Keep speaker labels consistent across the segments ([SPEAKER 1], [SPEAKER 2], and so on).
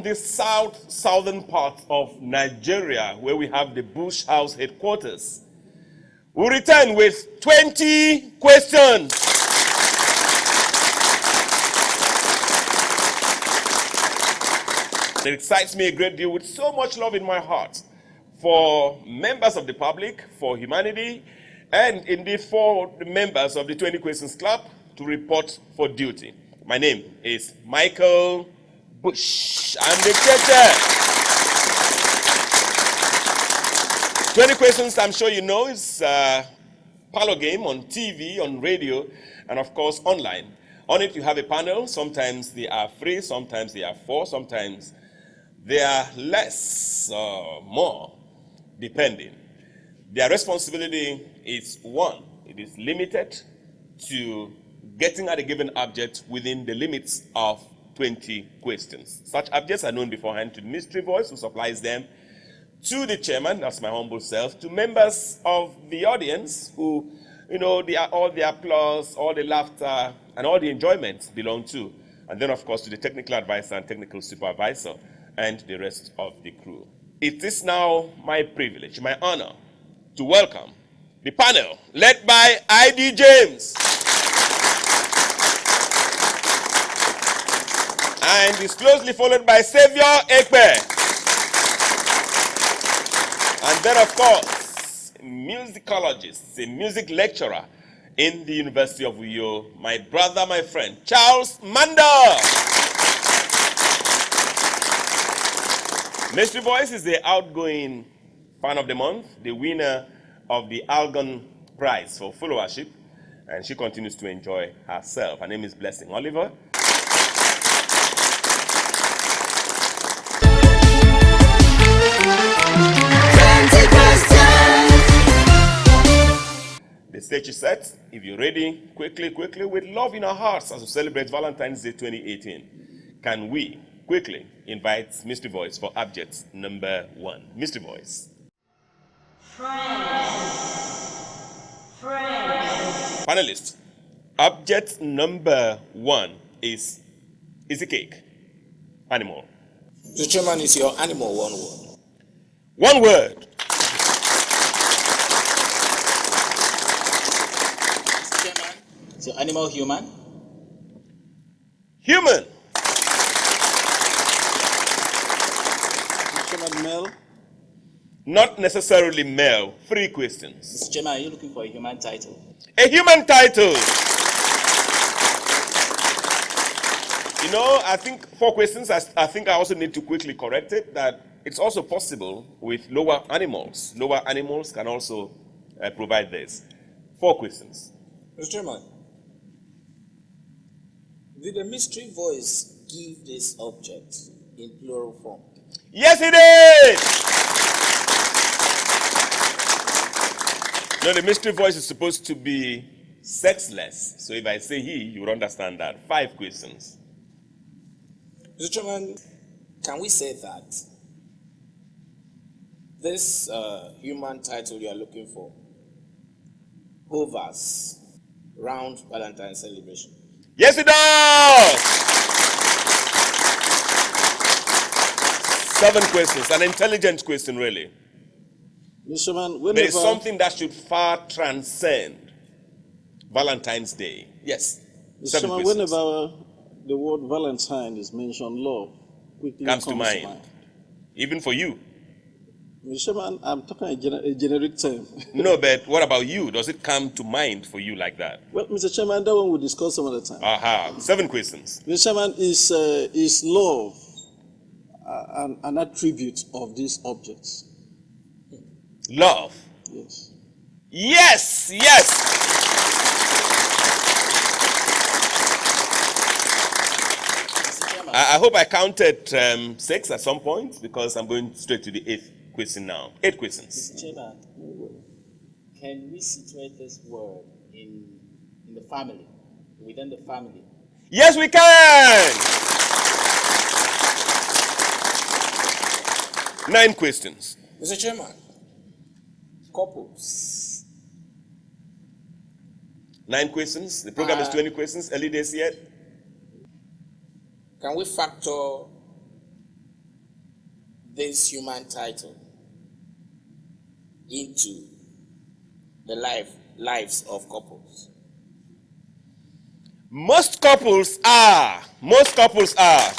[SPEAKER 1] the southern part of Nigeria, where we have the Bush House headquarters. We'll return with 20 questions. It excites me a great deal with so much love in my heart for members of the public, for humanity, and indeed for the members of the 20 Questions Club to report for duty. My name is Michael Bush. I'm the creator. 20 Questions, I'm sure you know, is a Parlour game on TV, on radio, and of course online. On it you have a panel. Sometimes they are 3, sometimes they are 4, sometimes they are less or more, depending. Their responsibility is one. It is limited to getting at a given object within the limits of 20 questions. Such objects are known beforehand to the mystery voice who supplies them, to the chairman, that's my humble self, to members of the audience who, all the applause, all the laughter, and all the enjoyment belong to. And then, of course, to the technical advisor and technical supervisor and the rest of the crew. It is now my privilege, my honor, to welcome the panel led by I.D. James. And is closely followed by Savior Ekpe. And then, of course, a musicologist, a music lecturer in the University of Uyo, my brother, my friend, Charles Manda. Mystery Voice is the outgoing fan of the month, the winner of the Algon Prize for followership, and she continues to enjoy herself. Her name is Blessing Oliver. The stage is set. If you're ready, quickly, with love in our hearts as we celebrate Valentine's Day 2018, can we quickly invite Mystery Voice for object number 1. Mystery Voice. Friends. Panelists, object number 1 is a cake. Animal.
[SPEAKER 2] The chairman, is your animal one word?
[SPEAKER 1] One word.
[SPEAKER 2] Mr. Chairman, is your animal human?
[SPEAKER 1] Human.
[SPEAKER 2] Mr. Chairman, male?
[SPEAKER 1] Not necessarily male. 3 questions.
[SPEAKER 2] Mr. Chairman, are you looking for a human title?
[SPEAKER 1] A human title. I think 4 questions. I think I also need to quickly correct it, that it's also possible with lower animals. Lower animals can also provide this. 4 questions.
[SPEAKER 2] Mr. Chairman, did the mystery voice give this object in plural form?
[SPEAKER 1] Yes, it did! No, the mystery voice is supposed to be sexless. So if I say he, you would understand that. 5 questions.
[SPEAKER 2] Mr. Chairman, can we say that this human title you are looking for hovers round Valentine's celebration?
[SPEAKER 1] Yes, it does! 7 questions. An intelligent question, really.
[SPEAKER 3] Mr. Chairman,
[SPEAKER 1] there is something that should far transcend Valentine's Day. Yes.
[SPEAKER 3] Mr. Chairman, whenever the word Valentine is mentioned, love quickly comes to mind.
[SPEAKER 1] Even for you.
[SPEAKER 3] Mr. Chairman, I'm talking a generic term.
[SPEAKER 1] No, but what about you? Does it come to mind for you like that?
[SPEAKER 3] Well, Mr. Chairman, that one we'll discuss some other time.
[SPEAKER 1] Aha. 7 questions.
[SPEAKER 3] Mr. Chairman, is love an attribute of these objects?
[SPEAKER 1] Love.
[SPEAKER 3] Yes.
[SPEAKER 1] Yes, yes. I hope I counted 6 at some point, because I'm going straight to the 8th question now. 8 questions.
[SPEAKER 2] Mr. Chairman, can we situate this word in the family, within the family?
[SPEAKER 1] Yes, we can. 9 questions.
[SPEAKER 2] Mr. Chairman, couples.
[SPEAKER 1] 9 questions. The program is 20 questions. Early days yet.
[SPEAKER 2] Can we factor this human title into the lives of couples?
[SPEAKER 1] Most couples are. Most couples are.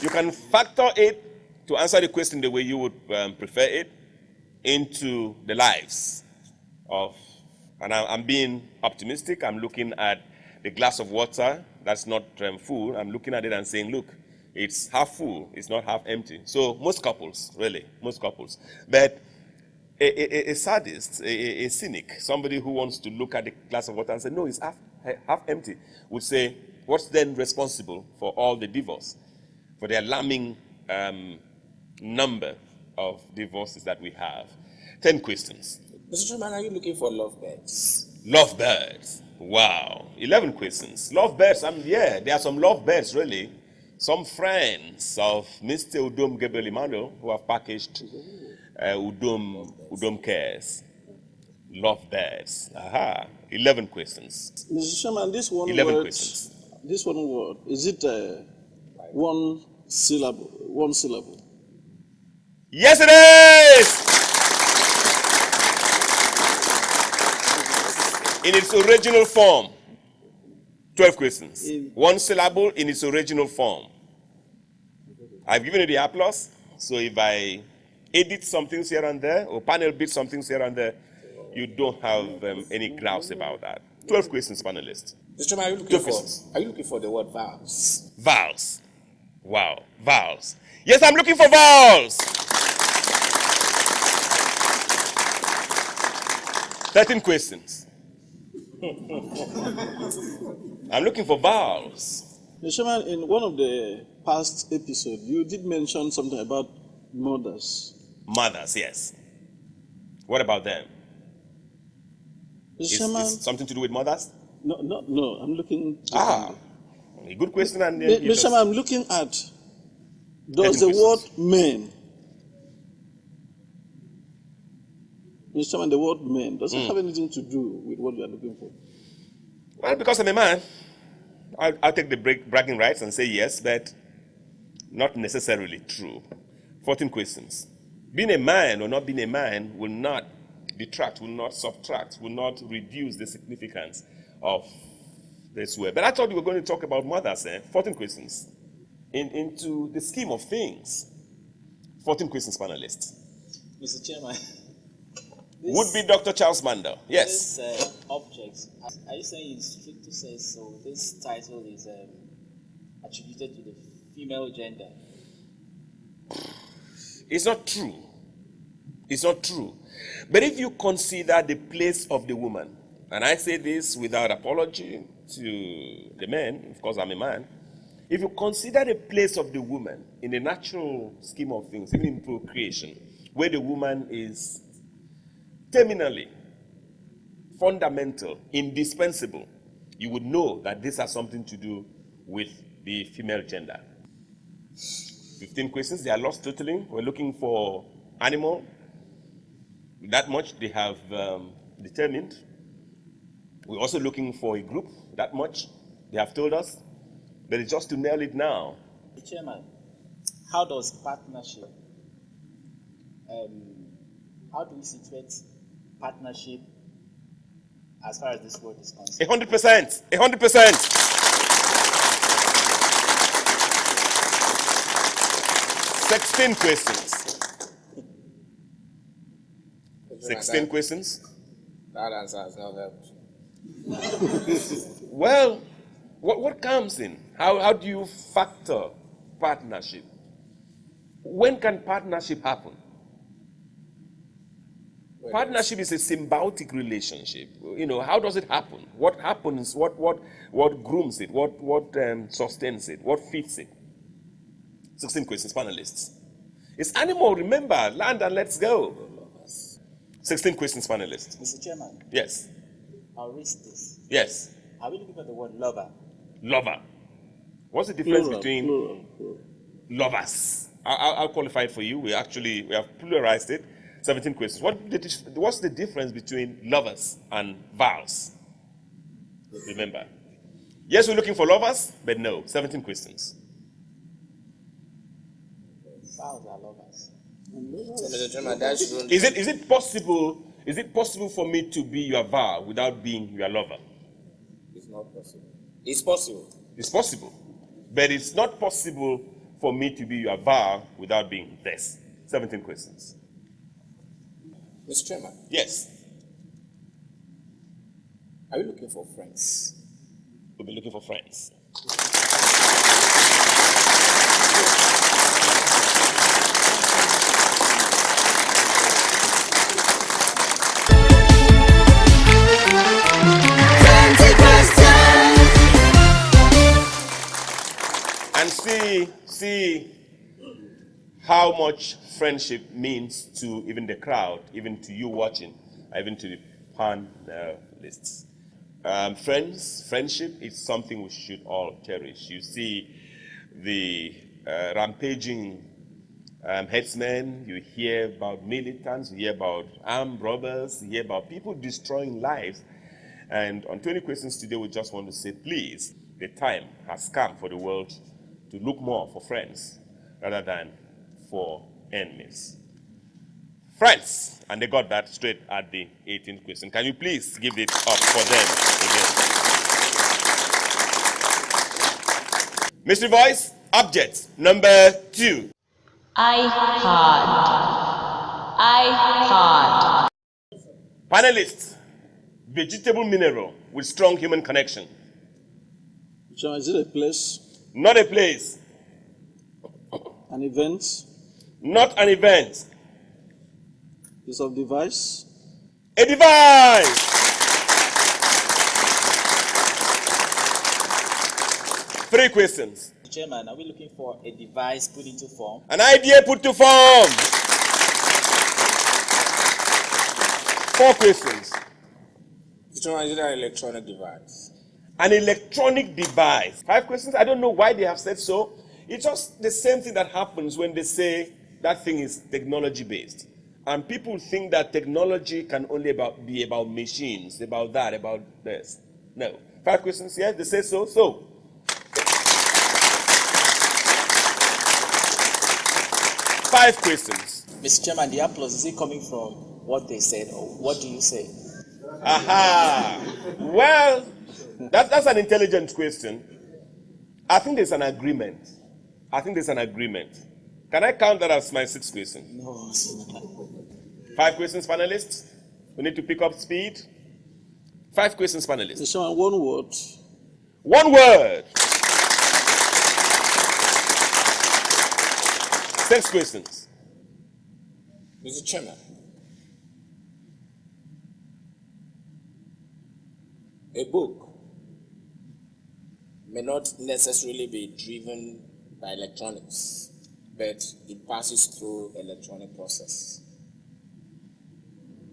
[SPEAKER 1] You can factor it, to answer the question the way you would prefer it, into the lives of, and I'm being optimistic. I'm looking at the glass of water that's not full. I'm looking at it and saying, look, it's half full, it's not half empty. So most couples, really, most couples. But a sadist, a cynic, somebody who wants to look at the glass of water and say, no, it's half empty, would say, what's then responsible for all the divorce, for the alarming number of divorces that we have? 10 questions.
[SPEAKER 2] Mr. Chairman, are you looking for lovebirds?
[SPEAKER 1] Lovebirds. Wow. 11 questions. Lovebirds, yeah, there are some lovebirds, really. Some friends of Mr. Udom Gabriel Emmanuel who have packaged Udom Cares. Lovebirds. Aha. 11 questions.
[SPEAKER 3] Mr. Chairman, this one
[SPEAKER 1] 11
[SPEAKER 3] word,
[SPEAKER 1] questions.
[SPEAKER 3] this one word, is it one syllable? One syllable?
[SPEAKER 1] Yes, it is! In its original form. 12 questions. One syllable in its original form. I've given you the applause. So if I edit some things here and there, or panel beat some things here and there, you don't have any grouse about that. 12 questions, panelists.
[SPEAKER 2] Mr. Chairman, are you looking for the word vows?
[SPEAKER 1] Vowels. Wow. Vowels. Yes, I'm looking for vowels. 13 questions. I'm looking for vowels.
[SPEAKER 3] Mr. Chairman, in one of the past episodes, you did mention something about mothers.
[SPEAKER 1] Mothers, yes. What about them?
[SPEAKER 3] Mr. Chairman,
[SPEAKER 1] Is something to do with mothers?
[SPEAKER 3] no, I'm looking.
[SPEAKER 1] A good question. And
[SPEAKER 3] Mr. Chairman, I'm looking at, does the word men, Mr. Chairman, the word men, does it have anything to do with what you are looking for?
[SPEAKER 1] Well, because I'm a man, I'll take the bragging rights and say yes, but not necessarily true. 14 questions. Being a man or not being a man will not detract, will not subtract, will not reduce the significance of this word. But I thought we were going to talk about mothers. 14 questions. Into the scheme of things. 14 questions, panelists.
[SPEAKER 2] Mr. Chairman.
[SPEAKER 1] Would be Dr. Charles Mandel. Yes.
[SPEAKER 2] This object, are you saying in strict to say so, this title is attributed to the female gender?
[SPEAKER 1] It's not true. It's not true. But if you consider the place of the woman, and I say this without apology to the men, of course I'm a man, if you consider the place of the woman in the natural scheme of things, even in procreation, where the woman is terminally, fundamental, indispensable, you would know that this has something to do with the female gender. 15 questions, they are lost totally. We're looking for animal. That much they have determined. We're also looking for a group. That much they have told us. But it's just to nail it now.
[SPEAKER 2] Chairman, how does partnership, how do we situate partnership as far as this word is concerned?
[SPEAKER 1] 100%. 100%. 16 questions. 16 questions.
[SPEAKER 2] That answer has not helped.
[SPEAKER 1] Well, what comes in? How do you factor partnership? When can partnership happen? Partnership is a symbiotic relationship. You know, how does it happen? What happens? What grooms it? What sustains it? What feeds it? 16 questions, panelists. It's animal, remember, land and let's go. 16 questions, panelists.
[SPEAKER 2] Mr. Chairman.
[SPEAKER 1] Yes.
[SPEAKER 2] I'll risk this.
[SPEAKER 1] Yes.
[SPEAKER 2] Are we looking at the word lover?
[SPEAKER 1] Lover. What's the difference
[SPEAKER 3] Plural,
[SPEAKER 1] between
[SPEAKER 3] plural.
[SPEAKER 1] lovers? I'll qualify it for you. We have pluralized it. 17 questions. What's the difference between lovers and vows? Remember. Yes, we're looking for lovers, but no. 17 questions.
[SPEAKER 2] Vows are lovers.
[SPEAKER 1] Is it possible? Is it possible for me to be your vow without being your lover?
[SPEAKER 4] It's not possible. It's possible.
[SPEAKER 1] It's possible, but it's not possible for me to be your vow without being this. 17 questions.
[SPEAKER 4] Mr. Chairman,
[SPEAKER 1] Yes,
[SPEAKER 4] are you looking for friends?
[SPEAKER 1] we'll be looking for friends. And see how much friendship means to even the crowd, even to you watching, even to the panelists. Friendship is something we should all cherish. You see the rampaging headsmen, you hear about militants, you hear about armed robbers, you hear about people destroying lives. And on 20 questions today, we just want to say, please, the time has come for the world to look more for friends rather than for enemies. Friends, and they got that straight at the 18th question. Can you please give it up for them again? Mystery voice, object number 2.
[SPEAKER 5] iPod.
[SPEAKER 1] Panelists, vegetable mineral with strong human connection.
[SPEAKER 3] John, is it a place?
[SPEAKER 1] Not a place,
[SPEAKER 3] An event?
[SPEAKER 1] not an event,
[SPEAKER 3] Piece of device?
[SPEAKER 1] a device. Three questions.
[SPEAKER 2] Chairman, are we looking for a device put into form?
[SPEAKER 1] An idea put to form. 4 questions.
[SPEAKER 4] Mr. Chairman, is it an electronic device?
[SPEAKER 1] An electronic device. 5 questions. I don't know why they have said so. It's just the same thing that happens when they say that thing is technology based. And people think that technology can only be about machines, about that, about this. No. 5 questions, yes, they say so. So, 5 questions.
[SPEAKER 2] Mr. Chairman, the applause, is it coming from what they said or what do you say?
[SPEAKER 1] Aha. Well, that's an intelligent question. I think there's an agreement. Can I count that as my 6th question?
[SPEAKER 2] No.
[SPEAKER 1] 5 questions, panelists. We need to pick up speed. 5 questions, panelists.
[SPEAKER 3] Mr. Chairman, one word.
[SPEAKER 1] 1 word. 6 questions.
[SPEAKER 4] Mr. Chairman, a book may not necessarily be driven by electronics, but it passes through electronic process.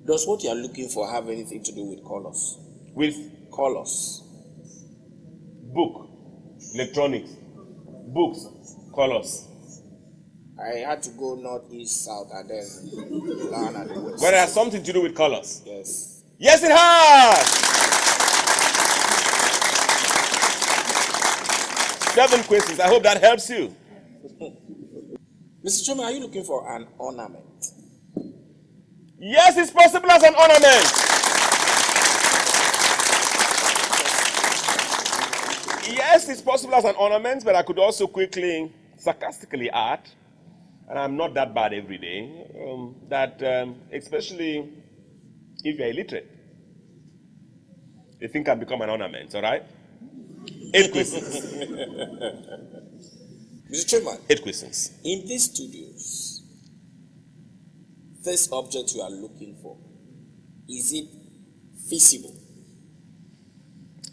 [SPEAKER 4] Does what you are looking for have anything to do with colors?
[SPEAKER 1] With
[SPEAKER 4] Colors.
[SPEAKER 1] book, electronics, books, colors.
[SPEAKER 4] I had to go north, east, south, and then land at the west.
[SPEAKER 1] Well, it has something to do with colors.
[SPEAKER 4] Yes.
[SPEAKER 1] Yes, it has. 7 questions. I hope that helps you.
[SPEAKER 4] Mr. Chairman, are you looking for an ornament?
[SPEAKER 1] Yes, it's possible as an ornament. Yes, it's possible as an ornament, but I could also quickly, sarcastically add, and I'm not that bad every day, that especially if you're illiterate, the thing can become an ornament, all right? 8 questions.
[SPEAKER 4] Mr. Chairman,
[SPEAKER 1] 8 questions.
[SPEAKER 4] in these studios, this object you are looking for, is it visible?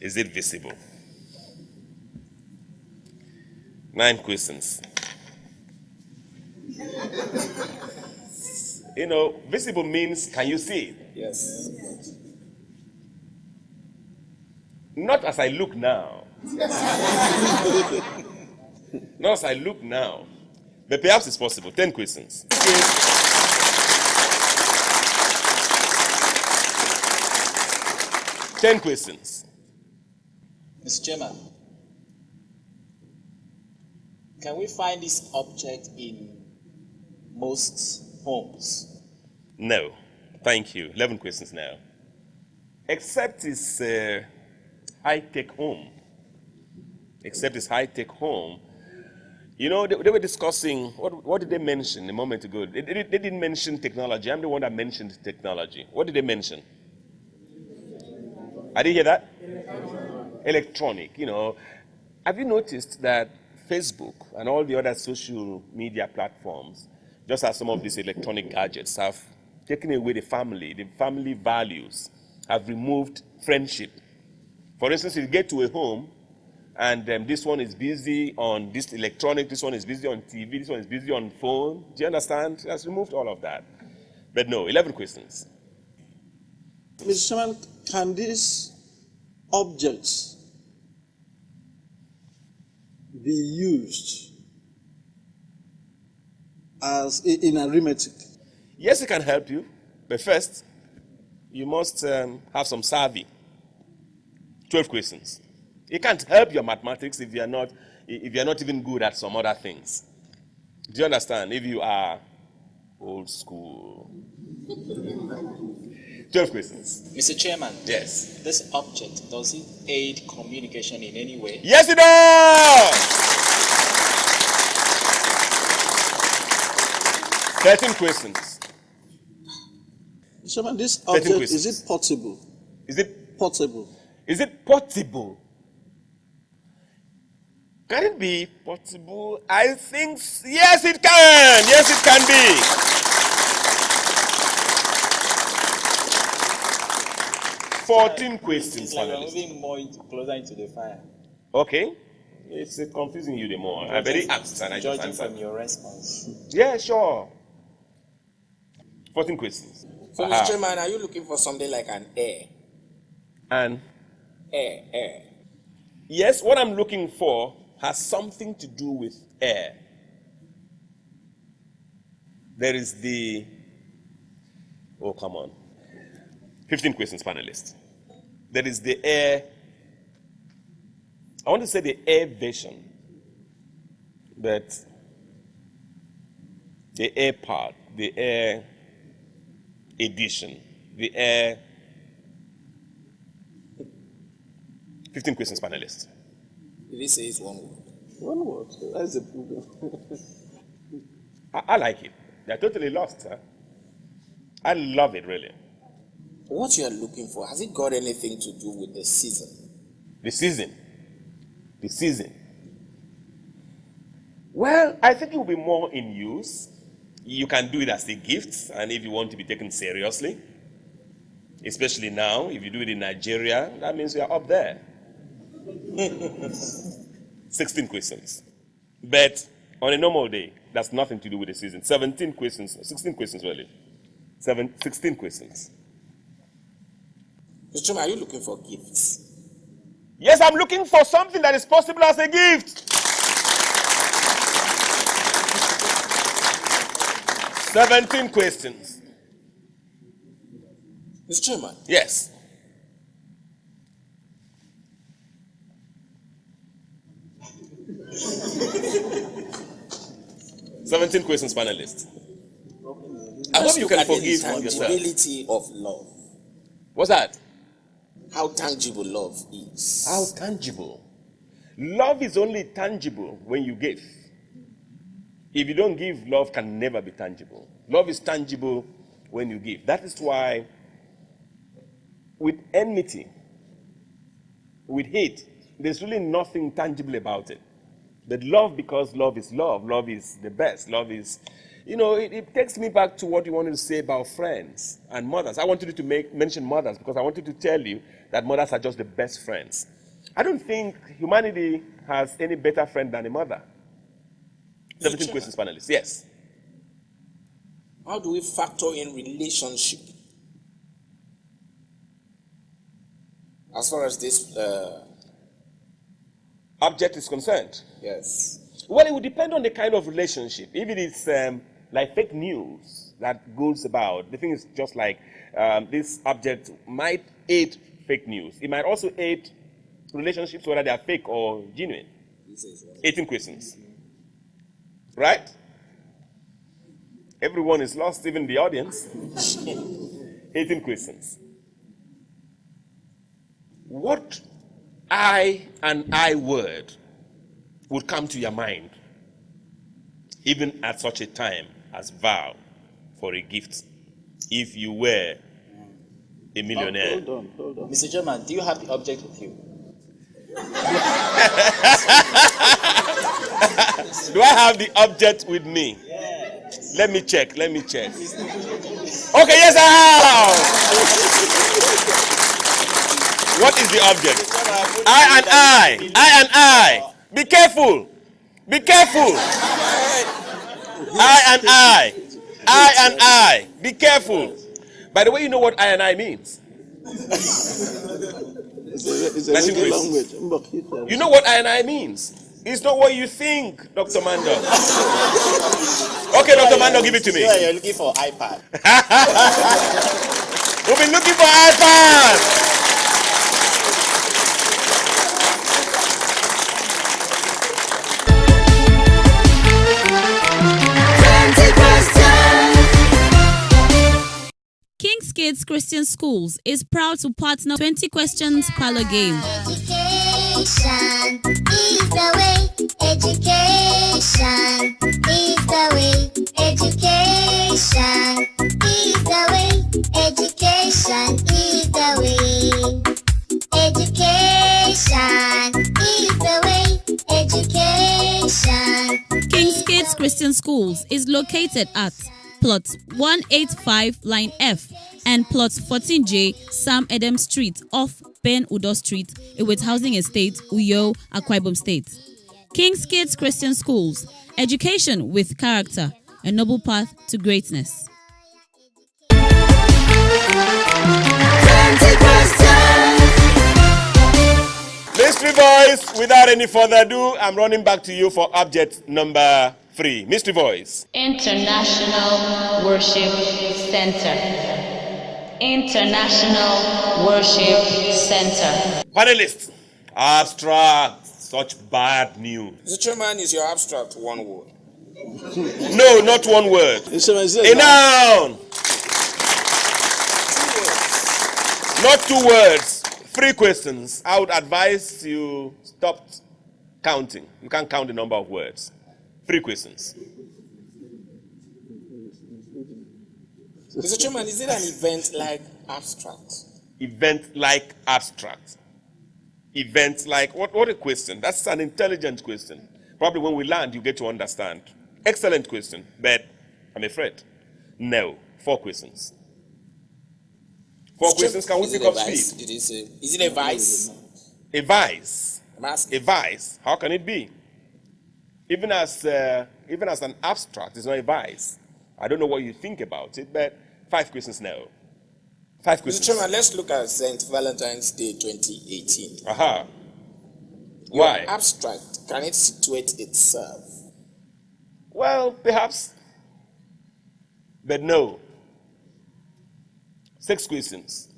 [SPEAKER 1] Is it visible? 9 questions. You know, visible means, can you see it?
[SPEAKER 4] Yes.
[SPEAKER 1] Not as I look now. Not as I look now. But perhaps it's possible. 10 questions. 10 questions.
[SPEAKER 2] Mr. Chairman, can we find this object in most homes?
[SPEAKER 1] No. Thank you. 11 questions now. Except it's high-tech home. Except it's high-tech home. You know, they were discussing, what did they mention a moment ago? They didn't mention technology. I'm the one that mentioned technology. What did they mention? I didn't hear that? Electronic, you know. Have you noticed that Facebook and all the other social media platforms, just as some of these electronic gadgets, have taken away the family values, have removed friendship? For instance, if you get to a home, and this one is busy on this electronic, this one is busy on TV, this one is busy on phone. Do you understand? It has removed all of that. But no, 11 questions.
[SPEAKER 3] Mr. Chairman, can these objects be used as in arithmetic?
[SPEAKER 1] Yes, it can help you. But first, you must have some savvy. 12 questions. It can't help your mathematics if you're not even good at some other things. Do you understand? If you are old school. 12 questions.
[SPEAKER 2] Mr. Chairman,
[SPEAKER 1] Yes.
[SPEAKER 2] this object, does it aid communication in any way?
[SPEAKER 1] Yes, it does! 13 questions.
[SPEAKER 3] Mr. Chairman, this
[SPEAKER 1] 13
[SPEAKER 3] object,
[SPEAKER 1] questions.
[SPEAKER 3] is it portable?
[SPEAKER 1] Is it
[SPEAKER 3] Portable.
[SPEAKER 1] Is it portable? Can it be portable? I think yes, it can. Yes, it can be. 14 questions,
[SPEAKER 2] It's like we're
[SPEAKER 1] finalists.
[SPEAKER 2] moving more closer into the fire.
[SPEAKER 1] Okay. It's confusing you the more. I already asked and I just
[SPEAKER 2] Judging from
[SPEAKER 1] answered.
[SPEAKER 2] your response.
[SPEAKER 1] Yeah, sure. 14 questions.
[SPEAKER 4] So, Mr. Chairman, are you looking for something like an air?
[SPEAKER 1] And
[SPEAKER 4] Air.
[SPEAKER 1] yes, what I'm looking for has something to do with air. There is the, oh, come on. 15 questions, panelists. There is the air, I want to say the air version, but the air part, the air edition, the air. 15 questions, panelists.
[SPEAKER 4] Did he say it's one word?
[SPEAKER 3] One word. That's the problem.
[SPEAKER 1] I like it. They're totally lost, huh? I love it, really.
[SPEAKER 4] What you are looking for, has it got anything to do with the season?
[SPEAKER 1] The season. The season. Well, I think it will be more in use. You can do it as a gift, and if you want to be taken seriously, especially now, if you do it in Nigeria, that means you are up there. 16 questions. But on a normal day, that's nothing to do with the season. 17 questions, 16 questions really. 16 questions.
[SPEAKER 4] Mr. Chairman, are you looking for gifts?
[SPEAKER 1] Yes, I'm looking for something that is possible as a gift. 17 questions.
[SPEAKER 4] Mr. Chairman,
[SPEAKER 1] Yes. Seventeen questions, panelists. I hope you can forgive yourself.
[SPEAKER 4] tangibility of love.
[SPEAKER 1] What's that?
[SPEAKER 4] How tangible love is.
[SPEAKER 1] How tangible. Love is only tangible when you give. If you don't give, love can never be tangible. Love is tangible when you give. That is why with enmity, with hate, there's really nothing tangible about it. But love, because love is the best. Love is, you know, it takes me back to what you wanted to say about friends and mothers. I wanted you to mention mothers because I wanted to tell you that mothers are just the best friends. I don't think humanity has any better friend than a mother. 17 questions, panelists. Yes.
[SPEAKER 4] How do we factor in relationship as far as this
[SPEAKER 1] Object is concerned.
[SPEAKER 4] yes.
[SPEAKER 1] Well, it would depend on the kind of relationship. If it is like fake news that goes about, the thing is just like this object might aid fake news. It might also aid relationships, whether they are fake or genuine.
[SPEAKER 4] He says what?
[SPEAKER 1] 18 questions. Right? Everyone is lost, even the audience. 18 questions. What and I word would come to your mind, even at such a time as vow for a gift, if you were a millionaire?
[SPEAKER 3] Hold on.
[SPEAKER 2] Mr. Chairman, do you have the object with you?
[SPEAKER 1] Do I have the object with me?
[SPEAKER 2] Yes.
[SPEAKER 1] Let me check. Okay, yes, I have. What is the object? I. Be careful. I. Be careful. By the way, you know what I and I means?
[SPEAKER 3] It's a reggae language.
[SPEAKER 1] You know what I and I means? It's not what you think, Dr. Mando. Okay, Dr. Mando, give it to me.
[SPEAKER 2] Yeah, you're looking for iPad.
[SPEAKER 1] We've been looking for iPad.
[SPEAKER 5] King's Kids Christian Schools is proud to partner 20 Questions Parlour game.
[SPEAKER 6] Education is the way. Education is the way. Education is the way. Education is the way. Education is the way. Education.
[SPEAKER 5] King's Kids Christian Schools is located at Plot 185 Line F and Plot 14J Sam Adam Street off Ben Udo Street, Iwet Housing Estate, Uyo, Akwa Ibom State. King's Kids Christian Schools, education with character, a noble path to greatness.
[SPEAKER 1] Mystery Voice, without any further ado, I'm running back to you for object number 3. Mystery Voice.
[SPEAKER 7] International Worship Center. International Worship Center.
[SPEAKER 1] Panelists. Abstract. Such bad news.
[SPEAKER 4] Mr. Chairman, is your abstract one word?
[SPEAKER 1] No, not one word. A noun. Not 2 words. 3 questions. I would advise you stop counting. You can't count the number of words. 3 questions.
[SPEAKER 4] Mr. Chairman, is it an event like abstract?
[SPEAKER 1] Event like abstract. Event like, what a question. That's an intelligent question. Probably when we land, you get to understand. Excellent question, but I'm afraid. No. 4 questions. 4 questions, can we pick up speed?
[SPEAKER 4] Did he say? Is it a vice?
[SPEAKER 1] A vice.
[SPEAKER 4] I'm asking.
[SPEAKER 1] A vice. How can it be? Even as an abstract, it's not a vice. I don't know what you think about it, but 5 questions now. 5 questions.
[SPEAKER 4] Mr. Chairman, let's look at St. Valentine's Day 2018.
[SPEAKER 1] Aha. Why?
[SPEAKER 4] Your abstract, can it situate itself?
[SPEAKER 1] Well, perhaps. But no. 6 questions.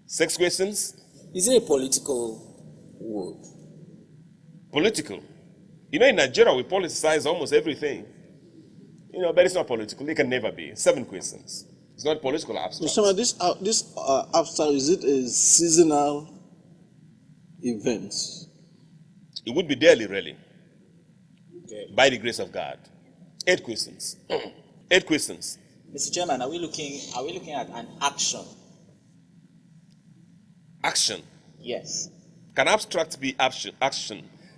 [SPEAKER 1] 6 questions.
[SPEAKER 4] Is it a political word?
[SPEAKER 1] Political. You know, in Nigeria, we politicize almost everything. You know, but it's not political. It can never be. 7 questions. It's not political abstract.
[SPEAKER 3] So, this abstract, is it a seasonal event?
[SPEAKER 1] It would be daily, really.
[SPEAKER 4] Okay.
[SPEAKER 1] By the grace of God. 8 questions. 8 questions.
[SPEAKER 2] Mr. Chairman, are we looking at an action?
[SPEAKER 1] Action.
[SPEAKER 2] Yes.
[SPEAKER 1] Can abstract be action?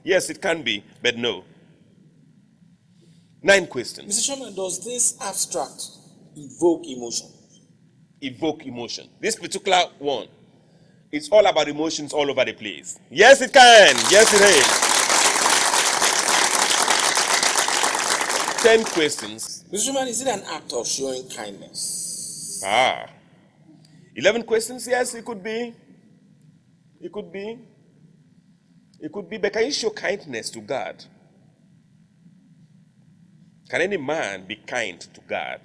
[SPEAKER 1] Yes, it can be, but no. 9 questions.
[SPEAKER 4] Mr. Chairman, does this abstract evoke emotion?
[SPEAKER 1] Evoke emotion. This particular one, it's all about emotions all over the place. Yes, it can. Yes, it is. 10 questions.
[SPEAKER 4] Mr. Chairman, is it an act of showing kindness?
[SPEAKER 1] 11 questions. Yes, it could be. It could be. It could be. But can you show kindness to God? Can any man be kind to God?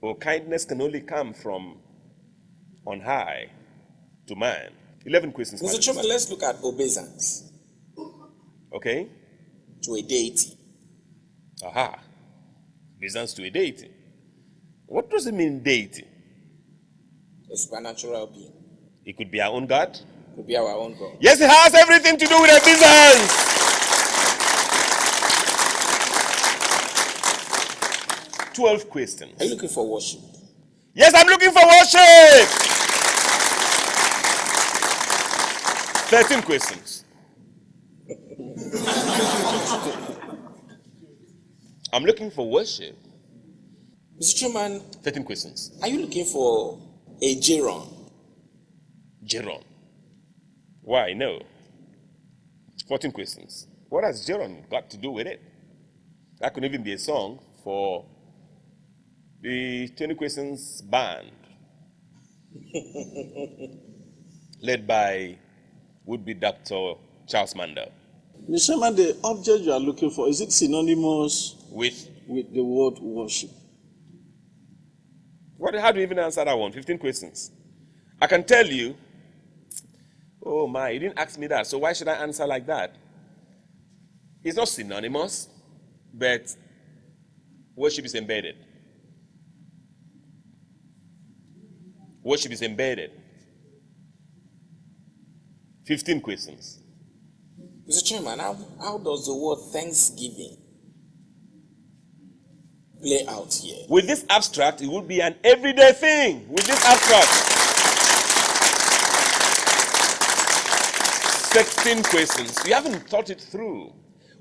[SPEAKER 1] Or kindness can only come from on high. to man. 11 questions.
[SPEAKER 4] Mr. Chairman, let's look at obeisance
[SPEAKER 1] Okay.
[SPEAKER 4] to a deity.
[SPEAKER 1] Aha. Obeisance to a deity. What does it mean, deity?
[SPEAKER 4] A supernatural being.
[SPEAKER 1] It could be our own God.
[SPEAKER 4] Could be our own God.
[SPEAKER 1] Yes, it has everything to do with obeisance. 12 questions.
[SPEAKER 4] Are you looking for worship?
[SPEAKER 1] Yes, I'm looking for worship. 13 questions. I'm looking for worship.
[SPEAKER 4] Mr. Chairman,
[SPEAKER 1] 13 questions.
[SPEAKER 4] are you looking for a Geron?
[SPEAKER 1] Geron. Why? No. 14 questions. What has Geron got to do with it? That could even be a song for the 20 questions band. Led by would-be Dr. Charles Mandel.
[SPEAKER 3] Mr. Chairman, the object you are looking for, is it synonymous
[SPEAKER 1] With
[SPEAKER 3] the word worship?
[SPEAKER 1] how do you even answer that one? 15 questions. I can tell you, oh my, you didn't ask me that, so why should I answer like that? It's not synonymous, but worship is embedded. Worship is embedded. 15 questions.
[SPEAKER 4] Mr. Chairman, how does the word thanksgiving play out here?
[SPEAKER 1] With this abstract, it would be an everyday thing. With this abstract. 16 questions. You haven't thought it through.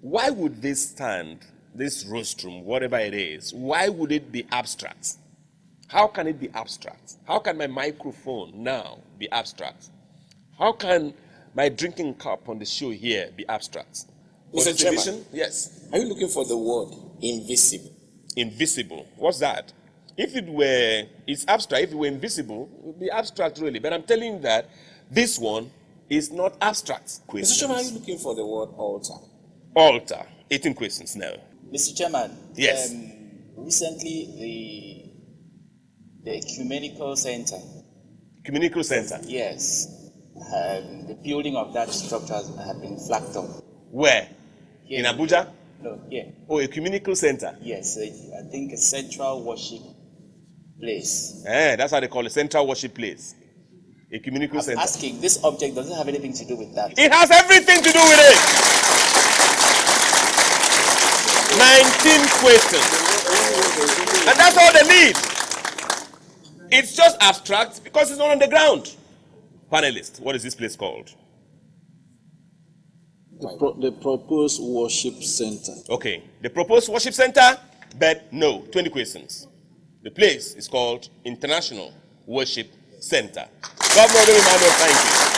[SPEAKER 1] Why would this stand, this rostrum, whatever it is, why would it be abstract? How can it be abstract? How can my microphone now be abstract? How can my drinking cup on the show here be abstract?
[SPEAKER 4] Mr. Chairman,
[SPEAKER 1] Division? Yes.
[SPEAKER 4] are you looking for the word invisible?
[SPEAKER 1] Invisible. What's that? It's abstract. If it were invisible, it would be abstract really. But I'm telling you that this one is not abstract.
[SPEAKER 4] Mr. Chairman, are you looking for the word altar?
[SPEAKER 1] Altar. 18 questions now.
[SPEAKER 2] Mr. Chairman.
[SPEAKER 1] Yes.
[SPEAKER 2] Recently, the Ecumenical Center.
[SPEAKER 1] Ecumenical Center.
[SPEAKER 2] Yes. The building of that structure has been flagged off.
[SPEAKER 1] Where?
[SPEAKER 2] Here
[SPEAKER 1] In Abuja?
[SPEAKER 2] No, here.
[SPEAKER 1] Oh, Ecumenical Center.
[SPEAKER 2] Yes, I think a central worship place.
[SPEAKER 1] That's how they call it, central worship place. Ecumenical
[SPEAKER 2] I'm
[SPEAKER 1] Center.
[SPEAKER 2] asking, this object doesn't have anything to do with that.
[SPEAKER 1] It has everything to do with it. 19 questions. And that's all they need. It's just abstract because it's not on the ground. Panelists, what is this place called?
[SPEAKER 3] The proposed worship center.
[SPEAKER 1] Okay, the proposed worship center, but no, 20 questions. The place is called International Worship Center. Governor Emmanuel, thank you.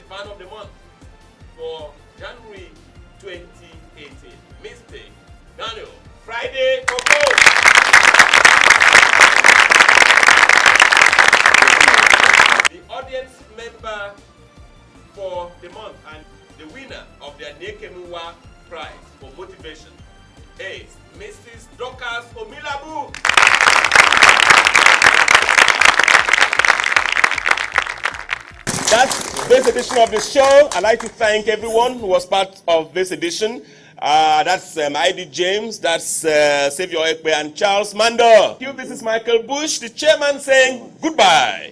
[SPEAKER 1] Man of the month for January 2018. Mr. Daniel, Friday proposed. The audience member for the month and the winner of the Nekemuwa Prize for motivation is Mrs. Dorcas Omilabu. That's this edition of the show. I'd like to thank everyone who was part of this edition. That's ID James, that's Savior Ekpe and Charles Mando. This is Michael Bush, the chairman, saying goodbye.